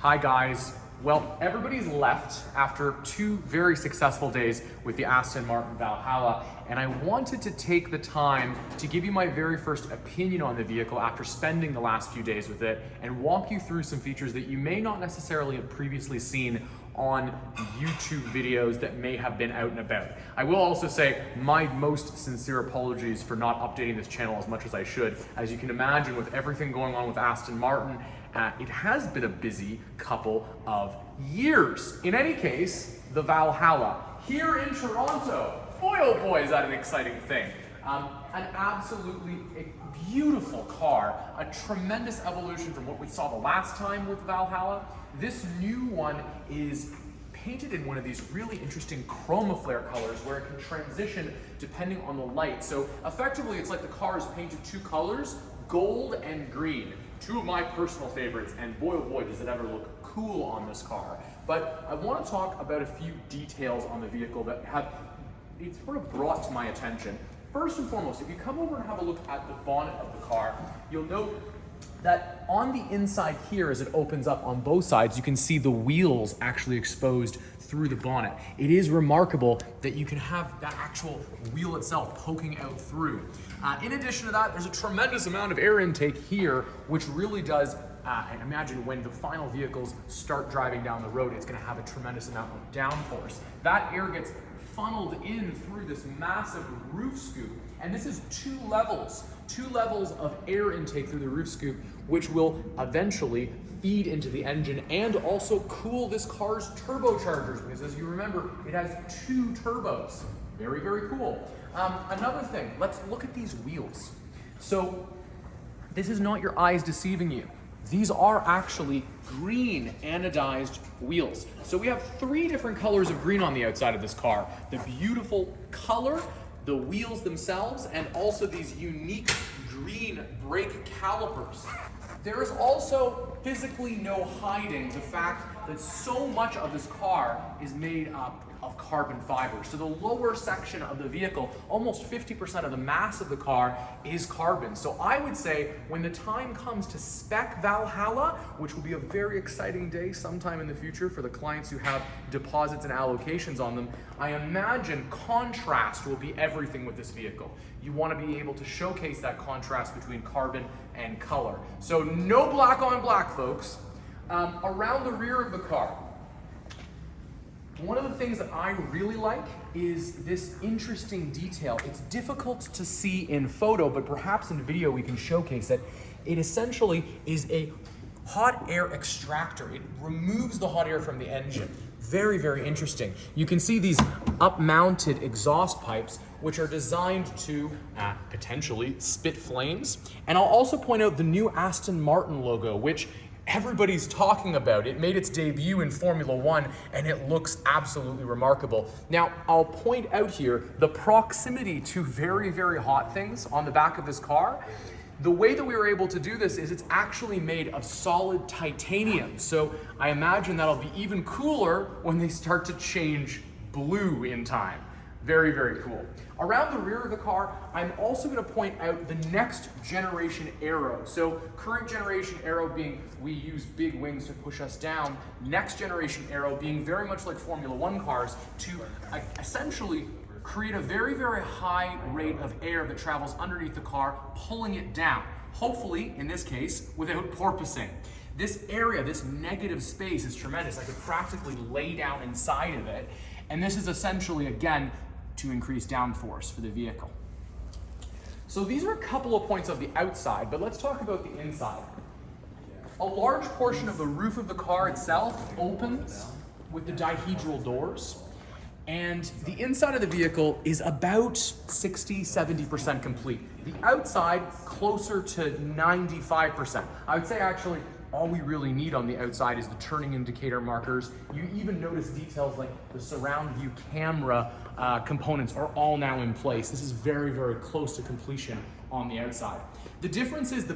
Hi guys. Well, everybody's left after 2 very successful days with the Aston Martin Valhalla, and I wanted to take the time to give you my very first opinion on the vehicle after spending the last few days with it and walk you through some features that you may not necessarily have previously seen on YouTube videos that may have been out and about. I will also say my most sincere apologies for not updating this channel as much as I should. As you can imagine, with everything going on with Aston Martin, it has been a busy couple of years. In any case, the Valhalla here in Toronto. Boy, oh boy, is that an exciting thing. An absolutely beautiful car, a tremendous evolution from what we saw the last time with Valhalla. This new one is painted in one of these really interesting chromaflare colors where it can transition depending on the light. So effectively, it's like the car is painted 2 colors, gold and green. 2 of my personal favorites, and boy oh boy does it ever look cool on this car. But I want to talk about a few details on the vehicle that have it's sort of brought to my attention. First and foremost, if you come over and have a look at the bonnet of the car, you'll note that on the inside here, as it opens up on both sides, you can see the wheels actually exposed through the bonnet. It is remarkable that you can have that actual wheel itself poking out through. In addition to that, there's a tremendous amount of air intake here, which really does, I imagine when the final vehicles start driving down the road, it's gonna have a tremendous amount of downforce. That air gets funneled in through this massive roof scoop, and this is 2 levels of air intake through the roof scoop, which will eventually feed into the engine and also cool this car's turbochargers, because as you remember, it has 2 turbos. Very, very cool. Another thing, let's look at these wheels. So this is not your eyes deceiving you. These are actually green anodized wheels. So we have 3 different colors of green on the outside of this car. The beautiful color, the wheels themselves, and also these unique green brake calipers. There is also physically no hiding the fact that so much of this car is made up of carbon fiber. So the lower section of the vehicle, almost 50% of the mass of the car is carbon. So I would say when the time comes to spec Valhalla, which will be a very exciting day sometime in the future for the clients who have deposits and allocations on them, I imagine contrast will be everything with this vehicle. You want to be able to showcase that contrast between carbon and color. So no black on black, folks. Around the rear of the car, one of the things that I really like is this interesting detail. It's difficult to see in photo, but perhaps in video we can showcase it. It essentially is a hot air extractor. It removes the hot air from the engine. Very, very interesting. You can see these up-mounted exhaust pipes, which are designed to potentially spit flames. And I'll also point out the new Aston Martin logo, which everybody's talking about. It made its debut in Formula 1 and it looks absolutely remarkable. Now, I'll point out here the proximity to very, very hot things on the back of this car. The way that we were able to do this is it's actually made of solid titanium. So I imagine that'll be even cooler when they start to change blue in time. Very, very cool. Around the rear of the car, I'm also going to point out the next generation aero. So current generation aero being we use big wings to push us down. Next generation aero being very much like Formula 1 cars to essentially create a very, very high rate of air that travels underneath the car, pulling it down. Hopefully, in this case, without porpoising. This area, this negative space is tremendous. I could practically lay down inside of it. And this is essentially, again, to increase downforce for the vehicle. So these are a couple of points of the outside, but let's talk about the inside. A large portion of the roof of the car itself opens with the dihedral doors, and the inside of the vehicle is about 60-70% complete. The outside, closer to 95%. I would say actually, all we really need on the outside is the turning indicator markers. You even notice details like the surround view camera components are all now in place. This is very, very close to completion on the outside. The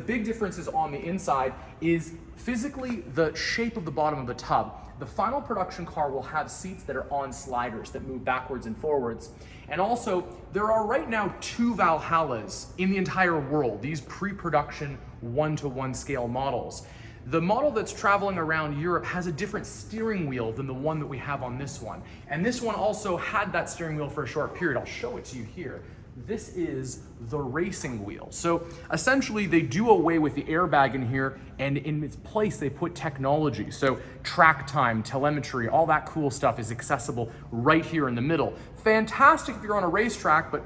big differences on the inside is physically the shape of the bottom of the tub. The final production car will have seats that are on sliders that move backwards and forwards. And also, there are right now 2 Valhallas in the entire world, these pre-production 1-to-1 scale models. The model that's traveling around Europe has a different steering wheel than the one that we have on this one. And this one also had that steering wheel for a short period. I'll show it to you here. This is the racing wheel. So essentially they do away with the airbag in here, and in its place they put technology. So track time, telemetry, all that cool stuff is accessible right here in the middle. Fantastic if you're on a racetrack, but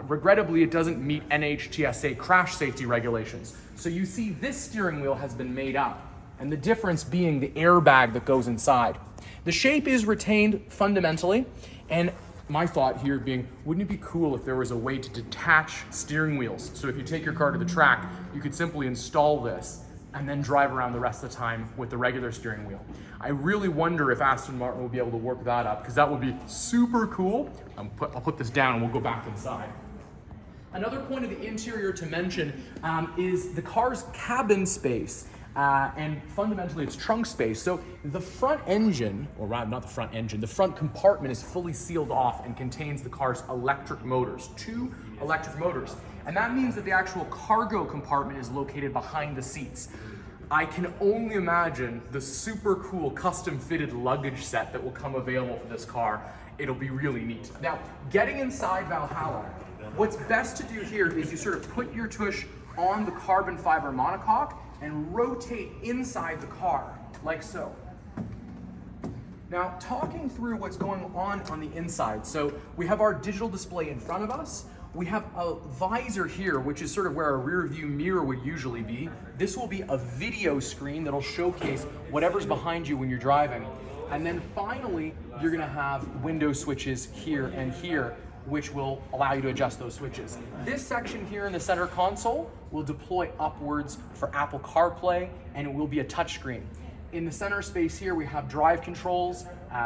regrettably it doesn't meet NHTSA crash safety regulations. So you see this steering wheel has been made up, and the difference being the airbag that goes inside. The shape is retained fundamentally, and my thought here being, wouldn't it be cool if there was a way to detach steering wheels? So if you take your car to the track, you could simply install this and then drive around the rest of the time with the regular steering wheel. I really wonder if Aston Martin will be able to work that up, because that would be super cool. I'll put this down and we'll go back inside. Another point of the interior to mention is the car's cabin space. And fundamentally it's trunk space. So the front engine, or rather not the front engine, the front compartment is fully sealed off and contains the car's electric motors, 2 electric motors. And that means that the actual cargo compartment is located behind the seats. I can only imagine the super cool custom fitted luggage set that will come available for this car. It'll be really neat. Now, getting inside Valhalla, what's best to do here is you sort of put your tush on the carbon fiber monocoque and rotate inside the car, like so. Now, talking through what's going on the inside. So we have our digital display in front of us. We have a visor here, which is sort of where a rear view mirror would usually be. This will be a video screen that'll showcase whatever's behind you when you're driving. And then finally, you're gonna have window switches here and here, which will allow you to adjust those switches. This section here in the center console will deploy upwards for Apple CarPlay, and it will be a touchscreen. In the center space here, we have drive controls.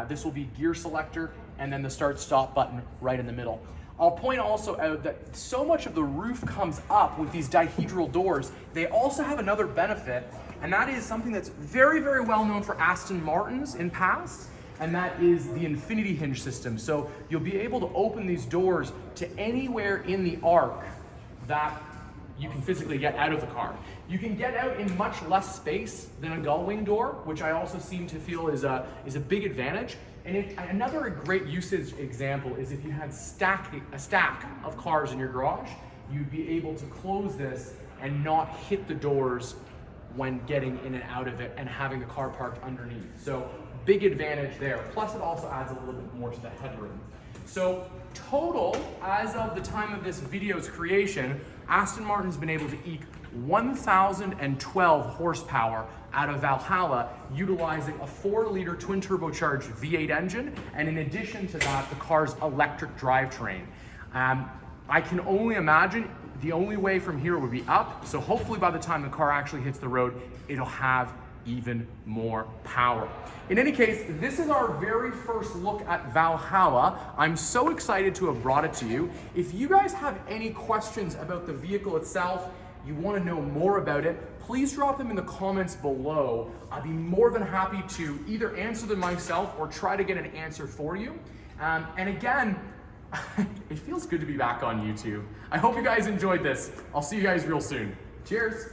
This will be gear selector, and then the start-stop button right in the middle. I'll point also out that so much of the roof comes up with these dihedral doors. They also have another benefit, and that is something that's very, very well known for Aston Martins in past, and that is the infinity hinge system. So you'll be able to open these doors to anywhere in the arc that you can physically get out of the car. You can get out in much less space than a gull wing door, which I also seem to feel is a big advantage. And another great usage example is if you had a stack of cars in your garage, you'd be able to close this and not hit the doors when getting in and out of it and having the car parked underneath. So big advantage there. Plus it also adds a little bit more to the headroom. So total, as of the time of this video's creation, Aston Martin's been able to eke 1,012 horsepower out of Valhalla, utilizing a 4-liter twin turbocharged V8 engine, and in addition to that, the car's electric drivetrain. I can only imagine the only way from here would be up, so hopefully by the time the car actually hits the road, it'll have even more power. In any case, this is our very first look at Valhalla. I'm so excited to have brought it to you. If you guys have any questions about the vehicle itself, you want to know more about it, please drop them in the comments below. I'd be more than happy to either answer them myself or try to get an answer for you. And again, it feels good to be back on YouTube. I hope you guys enjoyed this. I'll see you guys real soon. Cheers.